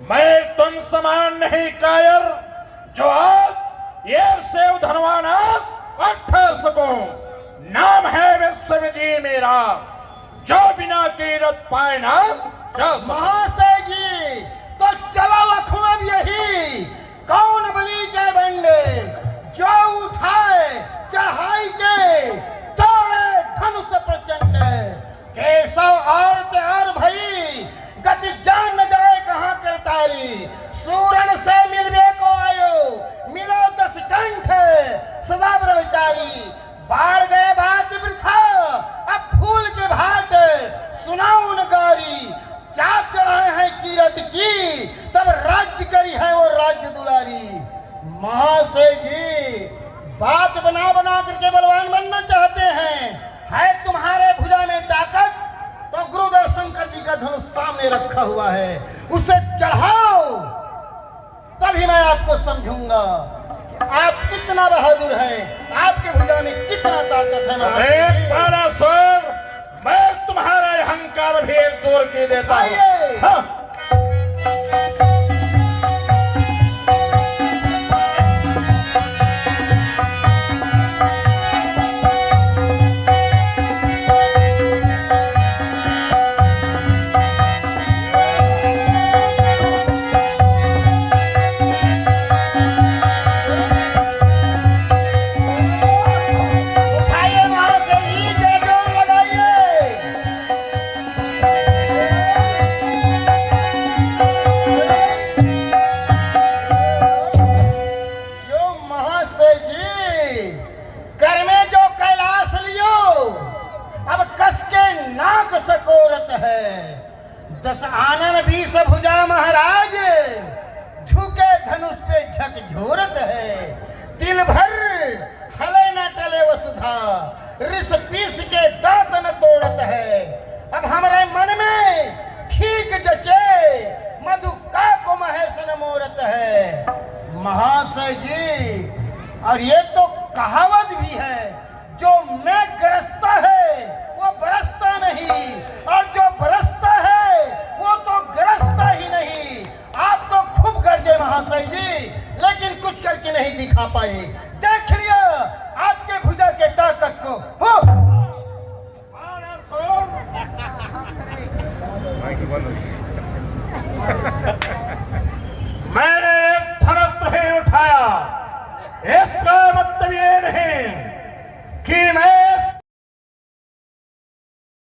मैं तुम समान नहीं कायर जो आज ये सेव धनवाना उठा सको। नाम है विश्वविजय मेरा, जो बिना कीरत पाए ना जा महाशय जी, तो चलो लखनऊ यही कौन बली के बंडे, जो उठाए चढ़ाई के तोड़े धनुष प्रचंड। केशव और त्यार भई गति जान न जाए कहाँ करतारी। सूरन से मिलवे को आयो, मिलो 10 कंठ सदा ब्रह्मचारी। बाढ़ गए बात वृथा, अब फूल के भाट सुनाऊ नगारी। चाप चढ़ाए हैं कीरत की, तब राज्य करी है वो राज्य दुलारी। महाशय जी, बात बना बना करके बलवान बनना चाहते हैं। है तुम्हारे भुजा में ताकत, तो गुरुदेव शंकर जी का धनुष सामने रखा हुआ है, उसे चढ़ाओ, तभी मैं आपको समझूंगा आप कितना बहादुर हैं, आपके भुजा में कितना ताकत है। मैं तुम्हारा अहंकार भी दूर की देता हूं। हाँ। दस आनन भी भुजा महाराज, झुके धनुष पे झकझोरत है। दिल भर हले न टले वसुधा, रिस पीस के दांत न तोड़त है। अब हमारे मन में ठीक जचे, मधु का को महेश न मोरत है। महाशय जी, और ये तो कहावत भी है, जो मैं गरजता है वो बरसता नहीं, और जो बरसता है वो तो गरजता ही नहीं। आप तो खूब गरजे महाशय जी, लेकिन कुछ करके नहीं दिखा पाए। देख लिया आपके भुजा के ताकत को। हो